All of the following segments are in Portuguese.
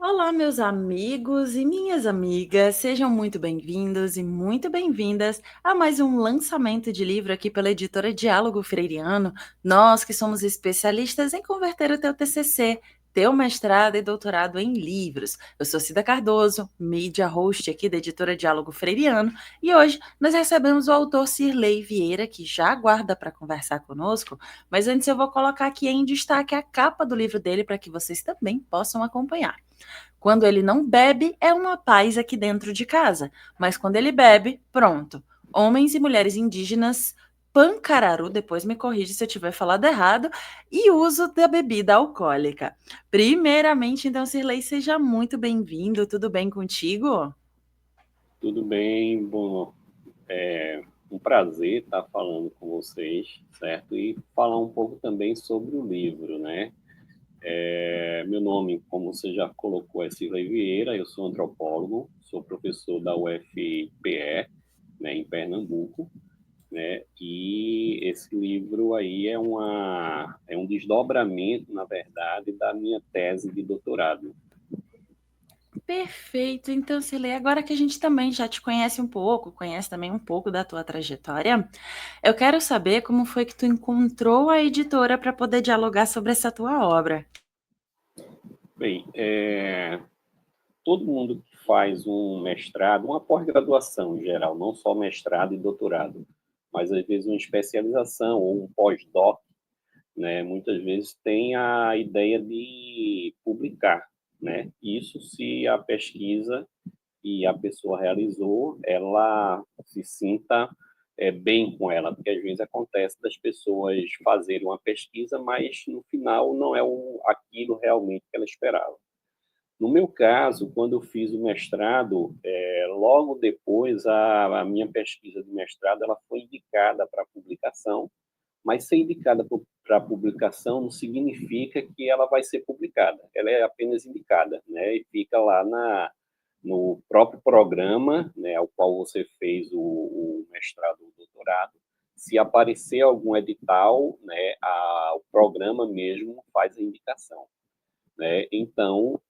Olá, meus amigos e minhas amigas, sejam muito bem-vindos e muito bem-vindas a mais um lançamento de livro aqui pela editora Diálogo Freiriano. Nós que somos especialistas em converter o teu TCC, teu mestrado e doutorado em livros. Eu sou Cida Cardoso, mídia host aqui da editora Diálogo Freiriano, e hoje nós recebemos o autor Cirlei Vieira, que já aguarda para conversar conosco, mas antes eu vou colocar aqui em destaque a capa do livro dele para que vocês também possam acompanhar. Quando ele não bebe, é uma paz aqui dentro de casa. Mas quando ele bebe, pronto. Homens e mulheres indígenas, pancararu, depois me corrige se eu tiver falado errado, e uso da bebida alcoólica. Primeiramente, então, Cirlei, seja muito bem-vindo. Tudo bem contigo? Tudo bem, bom, um prazer estar falando com vocês, certo? E falar um pouco também sobre o livro, né? Meu nome, como você já colocou, é Cirlei Vieira, eu sou antropólogo, sou professor da UFPE, né, em Pernambuco, né? E esse livro aí é um desdobramento, na verdade, da minha tese de doutorado. Perfeito. Então, Cirlei, agora que a gente também já te conhece um pouco, conhece também um pouco da tua trajetória, eu quero saber como foi que tu encontrou a editora para poder dialogar sobre essa tua obra. Bem, todo mundo que faz um mestrado, uma pós-graduação em geral, não só mestrado e doutorado, mas às vezes uma especialização ou um pós-doc, né, muitas vezes tem a ideia de publicar, né? Isso se a pesquisa que a pessoa realizou, ela se sinta bem com ela, porque às vezes acontece das pessoas fazerem uma pesquisa, mas no final não é aquilo realmente que ela esperava. No meu caso, quando eu fiz o mestrado, logo depois a minha pesquisa de mestrado ela foi indicada para publicação, mas ser indicada para publicação não significa que ela vai ser publicada. Ela é apenas indicada, né? E fica lá no próprio programa, né, ao qual você fez o mestrado ou doutorado. Se aparecer algum edital, né, o programa mesmo faz a indicação, né? Então,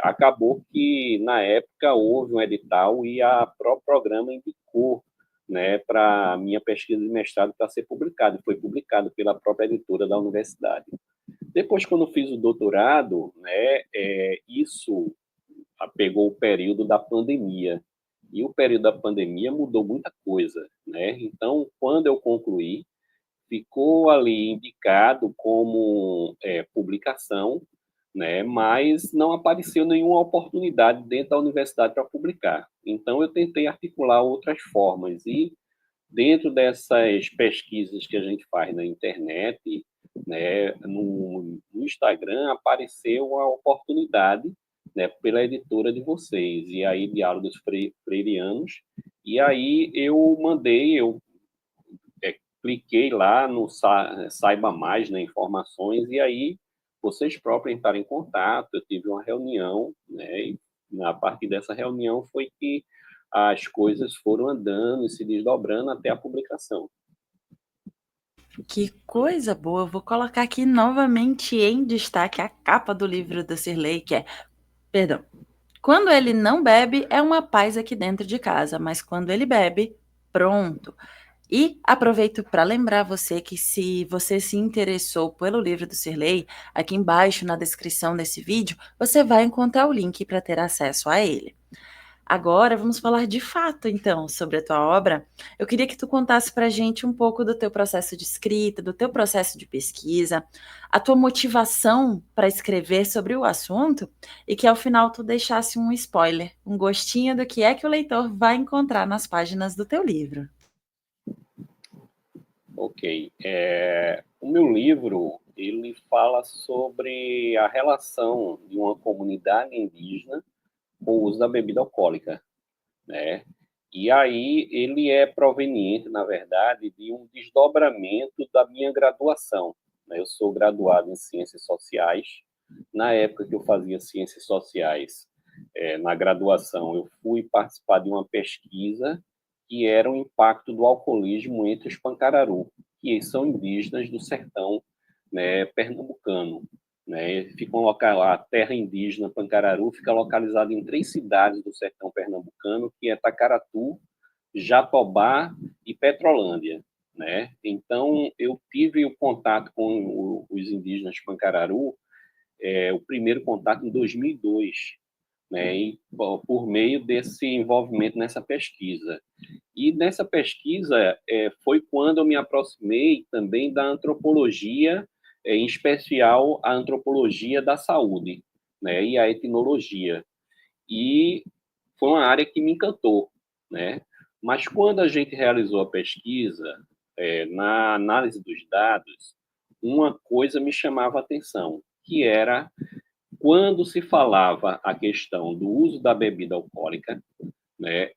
acabou que, na época, houve um edital e a próprio programa indicou, né, para a minha pesquisa de mestrado para ser publicado. Foi publicado pela própria editora da universidade. Depois, quando eu fiz o doutorado, né, isso pegou o período da pandemia. E o período da pandemia mudou muita coisa, né? Então, quando eu concluí, ficou ali indicado como publicação, né? Mas não apareceu nenhuma oportunidade dentro da universidade para publicar. Então eu tentei articular outras formas e dentro dessas pesquisas que a gente faz na internet, né, no Instagram apareceu a oportunidade, né, pela editora de vocês e aí Diálogos Freirianos, e aí eu cliquei lá no Saiba Mais, né, informações, e aí vocês próprios entraram em contato, eu tive uma reunião, né, e a partir dessa reunião foi que as coisas foram andando e se desdobrando até a publicação. Que coisa boa! Eu vou colocar aqui novamente em destaque a capa do livro do Cirlei, que é, perdão, quando ele não bebe, é uma paz aqui dentro de casa, mas quando ele bebe, pronto. E aproveito para lembrar você que se você se interessou pelo livro do Cirlei, aqui embaixo na descrição desse vídeo, você vai encontrar o link para ter acesso a ele. Agora vamos falar de fato, então, sobre a tua obra. Eu queria que tu contasse para a gente um pouco do teu processo de escrita, do teu processo de pesquisa, a tua motivação para escrever sobre o assunto e que ao final tu deixasse um spoiler, um gostinho do que é que o leitor vai encontrar nas páginas do teu livro. Ok. O meu livro, ele fala sobre a relação de uma comunidade indígena com o uso da bebida alcoólica, né? E aí ele é proveniente, na verdade, de um desdobramento da minha graduação, né? Eu sou graduado em Ciências Sociais. Na época que eu fazia Ciências Sociais, na graduação, eu fui participar de uma pesquisa que era o impacto do alcoolismo entre os pancararu, que são indígenas do sertão, né, pernambucano. né? A terra indígena Pancararu fica localizada em 3 cidades do sertão pernambucano, que é Tacaratu, Jatobá e Petrolândia, né? Então, eu tive o contato com os indígenas Pancararu, o primeiro contato em 2002, né? E, por meio desse envolvimento nessa pesquisa. E nessa pesquisa foi quando eu me aproximei também da antropologia, em especial a antropologia da saúde, né? E a etnologia. E foi uma área que me encantou, né? Mas quando a gente realizou a pesquisa, na análise dos dados, uma coisa me chamava a atenção, que era quando se falava a questão do uso da bebida alcoólica, né,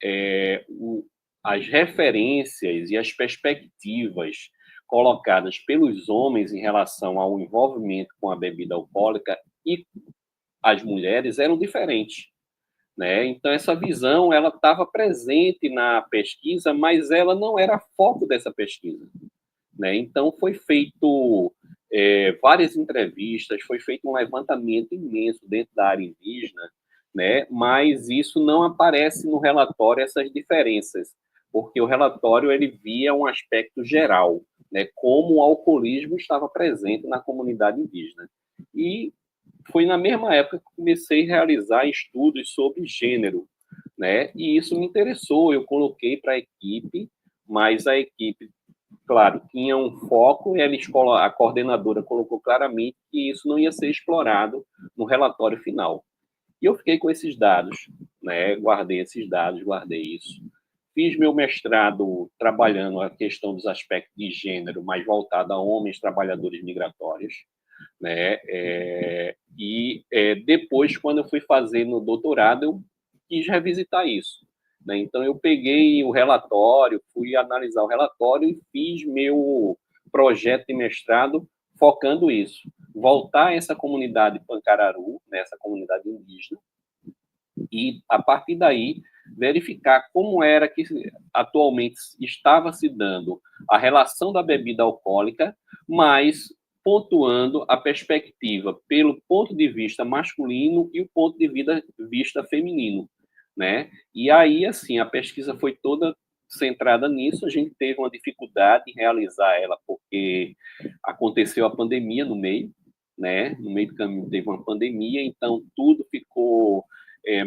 as referências e as perspectivas colocadas pelos homens em relação ao envolvimento com a bebida alcoólica e as mulheres eram diferentes, né? Então essa visão ela estava presente na pesquisa, mas ela não era foco dessa pesquisa, né? Então foi feito várias entrevistas, foi feito um levantamento imenso dentro da área indígena, né? Mas isso não aparece no relatório essas diferenças, porque o relatório ele via um aspecto geral, né? Como o alcoolismo estava presente na comunidade indígena. E foi na mesma época que comecei a realizar estudos sobre gênero, né? E isso me interessou, eu coloquei para a equipe, mas a equipe, claro, tinha um foco e a coordenadora colocou claramente que isso não ia ser explorado no relatório final. E eu fiquei com esses dados, né? Guardei esses dados, guardei isso. Fiz meu mestrado trabalhando a questão dos aspectos de gênero, mais voltado a homens trabalhadores migratórios, né? Depois, quando eu fui fazer no doutorado, eu quis revisitar isso, né? Então, eu peguei o relatório, fui analisar o relatório e fiz meu projeto de mestrado focando isso, voltar a essa comunidade Pancararu, né, essa comunidade indígena, e a partir daí verificar como era que atualmente estava se dando a relação da bebida alcoólica, mas pontuando a perspectiva pelo ponto de vista masculino e o ponto de vista feminino, né? E aí, assim, a pesquisa foi toda centrada nisso. A gente teve uma dificuldade em realizar ela porque aconteceu a pandemia no meio, né? No meio do caminho teve uma pandemia, então tudo ficou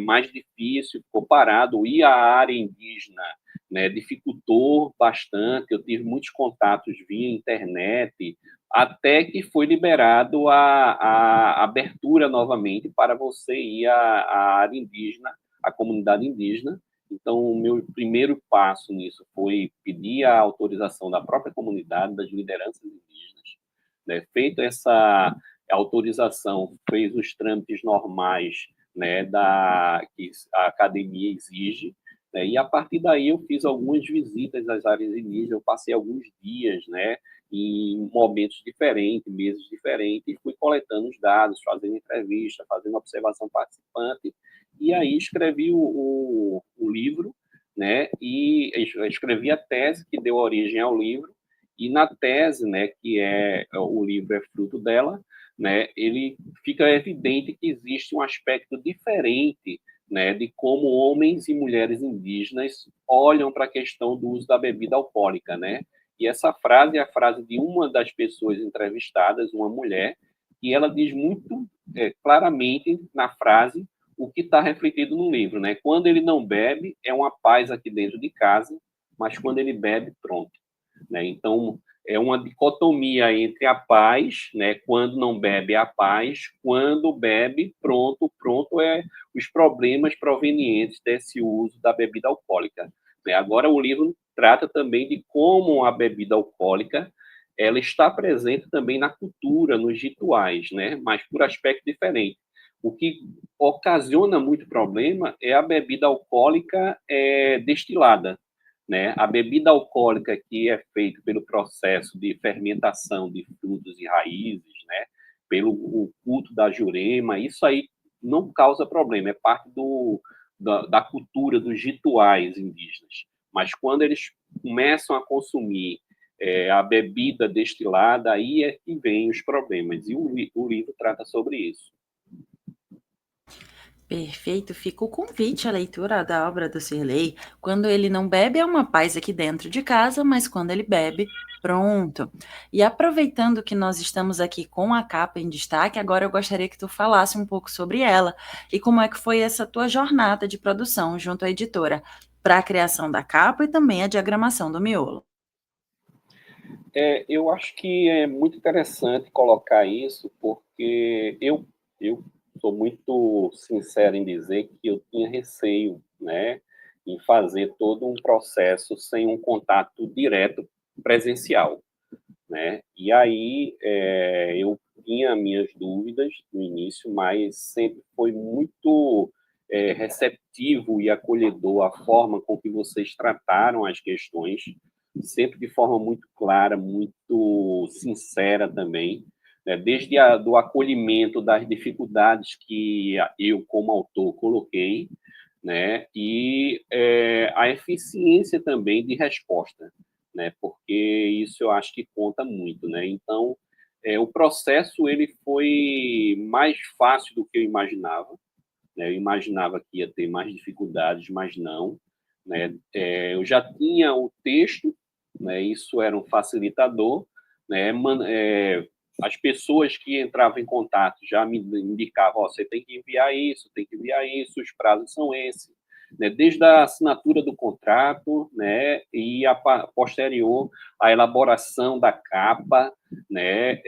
mais difícil, ficou parado. E a área indígena, né, dificultou bastante. Eu tive muitos contatos via internet, até que foi liberado a abertura novamente para você ir à área indígena, à comunidade indígena. Então, o meu primeiro passo nisso foi pedir a autorização da própria comunidade, das lideranças indígenas, né? Feito essa autorização, fez os trâmites normais, né, que a academia exige, né, e a partir daí eu fiz algumas visitas às áreas indígenas, eu passei alguns dias, né, em momentos diferentes, meses diferentes, e fui coletando os dados, fazendo entrevista, fazendo observação participante, e aí escrevi o livro, né, e escrevi a tese que deu origem ao livro, e na tese, né, que o livro é fruto dela, né, ele fica evidente que existe um aspecto diferente, né, de como homens e mulheres indígenas olham para a questão do uso da bebida alcoólica, né? E essa frase é a frase de uma das pessoas entrevistadas, uma mulher, e ela diz muito claramente na frase o que está refletido no livro, né? Quando ele não bebe, é uma paz aqui dentro de casa, mas quando ele bebe, pronto, né? Então, é uma dicotomia entre a paz, né? Quando não bebe, é a paz. Quando bebe, pronto, pronto é os problemas provenientes desse uso da bebida alcoólica, né? Agora, o livro trata também de como a bebida alcoólica ela está presente também na cultura, nos rituais, né? Mas por aspecto diferente. O que ocasiona muito problema é a bebida alcoólica destilada, né? A bebida alcoólica que é feita pelo processo de fermentação de frutos e raízes, né? Pelo o culto da jurema, isso aí não causa problema, é parte da cultura, dos rituais indígenas. Mas quando eles começam a consumir a bebida destilada, aí é que vem os problemas. E o livro trata sobre isso. Perfeito, fica o convite à leitura da obra do Cirlei. Quando ele não bebe, é uma paz aqui dentro de casa, mas quando ele bebe, pronto. E aproveitando que nós estamos aqui com a capa em destaque, agora eu gostaria que tu falasse um pouco sobre ela e como é que foi essa tua jornada de produção junto à editora para a criação da capa e também a diagramação do miolo. Eu acho que é muito interessante colocar isso, porque eu sou muito sincero em dizer que eu tinha receio, né, em fazer todo um processo sem um contato direto presencial, né? E aí eu tinha minhas dúvidas no início, mas sempre foi muito receptivo e acolhedor a forma com que vocês trataram as questões, sempre de forma muito clara, muito sincera também, né? Desde do acolhimento das dificuldades que eu, como autor, coloquei, né? E a eficiência também de resposta, né? Porque isso eu acho que conta muito, né? Então, o processo ele foi mais fácil do que eu imaginava, né? Eu imaginava que ia ter mais dificuldades, mas não, né? Eu já tinha o texto, né? Isso era um facilitador, né? As pessoas que entravam em contato já me indicavam: oh, você tem que enviar isso, tem que enviar isso, os prazos são esses, né? Desde a assinatura do contrato, né? E a posterior a elaboração da capa, né?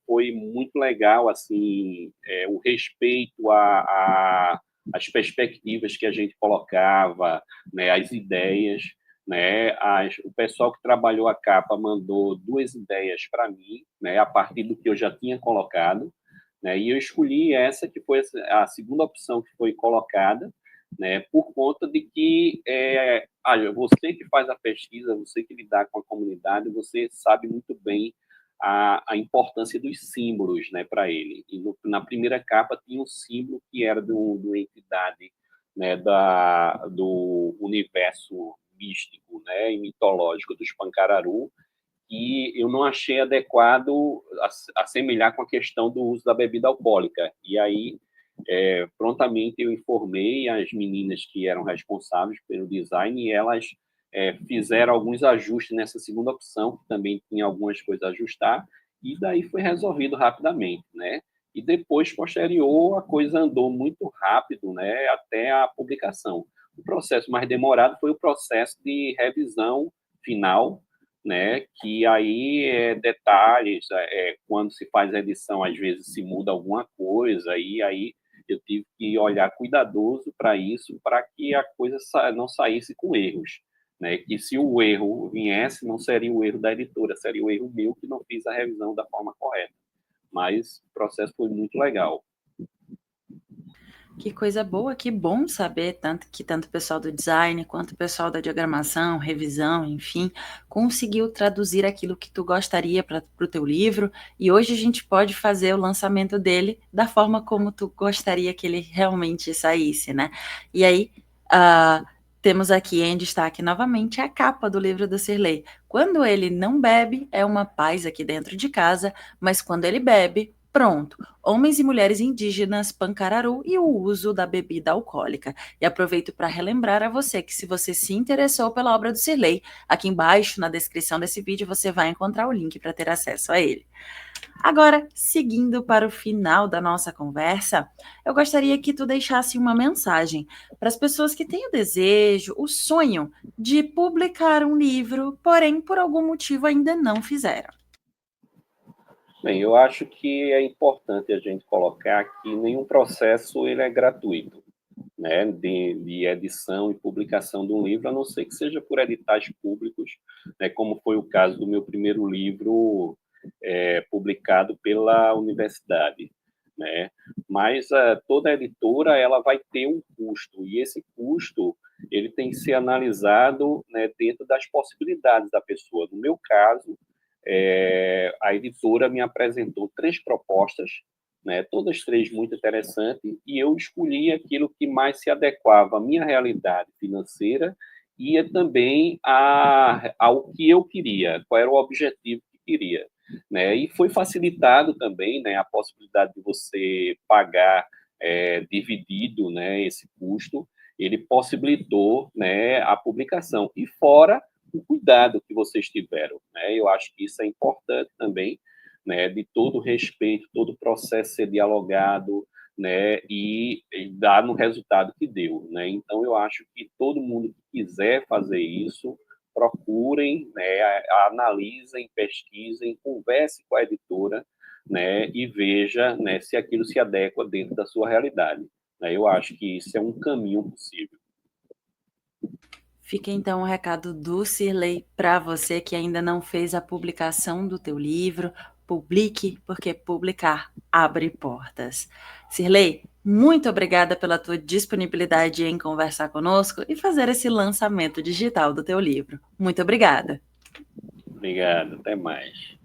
Foi muito legal, assim, o respeito às perspectivas que a gente colocava, né? As ideias, né? O pessoal que trabalhou a capa mandou 2 ideias para mim, né? A partir do que eu já tinha colocado, né? E eu escolhi essa que foi a segunda opção que foi colocada, né? Por conta de que você que faz a pesquisa, você que lidar com a comunidade, você sabe muito bem a importância dos símbolos, né, para ele. E na primeira capa tinha um símbolo que era de uma entidade, né, do universo místico, né, e mitológico dos Pancararu, e eu não achei adequado assemelhar com a questão do uso da bebida alcoólica. E aí, prontamente, eu informei as meninas que eram responsáveis pelo design e elas fizeram alguns ajustes nessa segunda opção, que também tinha algumas coisas a ajustar, e daí foi resolvido rapidamente, né? E depois, posterior, a coisa andou muito rápido, né, até a publicação. O processo mais demorado foi o processo de revisão final, né? Que aí detalhes, quando se faz a edição, às vezes se muda alguma coisa, e aí eu tive que olhar cuidadoso para isso, para que a coisa não saísse com erros, né? Que se o erro viesse, não seria o erro da editora, seria o erro meu que não fiz a revisão da forma correta. Mas o processo foi muito legal. Que coisa boa, que bom saber tanto o pessoal do design quanto o pessoal da diagramação, revisão, enfim, conseguiu traduzir aquilo que tu gostaria para o teu livro e hoje a gente pode fazer o lançamento dele da forma como tu gostaria que ele realmente saísse, né? E aí, temos aqui em destaque novamente a capa do livro do Cirlei. Quando ele não bebe, é uma paz aqui dentro de casa, mas quando ele bebe, pronto, homens e mulheres indígenas, Pancararu e o uso da bebida alcoólica. E aproveito para relembrar a você que se você se interessou pela obra do Cirlei, aqui embaixo na descrição desse vídeo você vai encontrar o link para ter acesso a ele. Agora, seguindo para o final da nossa conversa, eu gostaria que tu deixasse uma mensagem para as pessoas que têm o desejo, o sonho de publicar um livro, porém por algum motivo ainda não fizeram. Bem, eu acho que é importante a gente colocar que nenhum processo ele é gratuito, né, de edição e publicação de um livro, a não ser que seja por editais públicos, né, como foi o caso do meu primeiro livro publicado pela universidade, né? Mas toda editora ela vai ter um custo e esse custo ele tem que ser analisado, né, dentro das possibilidades da pessoa. No meu caso, a editora me apresentou 3 propostas, né, todas 3 muito interessantes, e eu escolhi aquilo que mais se adequava à minha realidade financeira ia também ao que eu queria, qual era o objetivo que queria, né? E foi facilitado também, né, a possibilidade de você pagar dividido, né, esse custo, ele possibilitou, né, a publicação. E fora o cuidado que vocês tiveram, né? Eu acho que isso é importante também, né, de todo respeito, todo o processo ser dialogado, né, e dar no resultado que deu, né? Então eu acho que todo mundo que quiser fazer isso, procurem, né, analisem, pesquisem, conversem com a editora, né, e veja, né, se aquilo se adequa dentro da sua realidade, né? Eu acho que isso é um caminho possível. Fica então o recado do Cirlei para você que ainda não fez a publicação do teu livro. Publique, porque publicar abre portas. Cirlei, muito obrigada pela tua disponibilidade em conversar conosco e fazer esse lançamento digital do teu livro. Muito obrigada. Obrigado, até mais.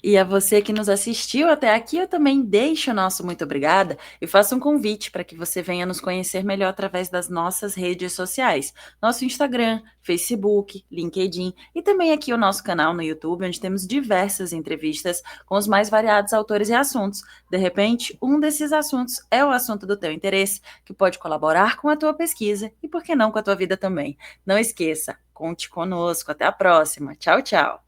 E a você que nos assistiu até aqui, eu também deixo o nosso muito obrigada e faço um convite para que você venha nos conhecer melhor através das nossas redes sociais, nosso Instagram, Facebook, LinkedIn e também aqui o nosso canal no YouTube, onde temos diversas entrevistas com os mais variados autores e assuntos. De repente, um desses assuntos é o assunto do teu interesse, que pode colaborar com a tua pesquisa e, por que não, com a tua vida também. Não esqueça, conte conosco. Até a próxima. Tchau, tchau.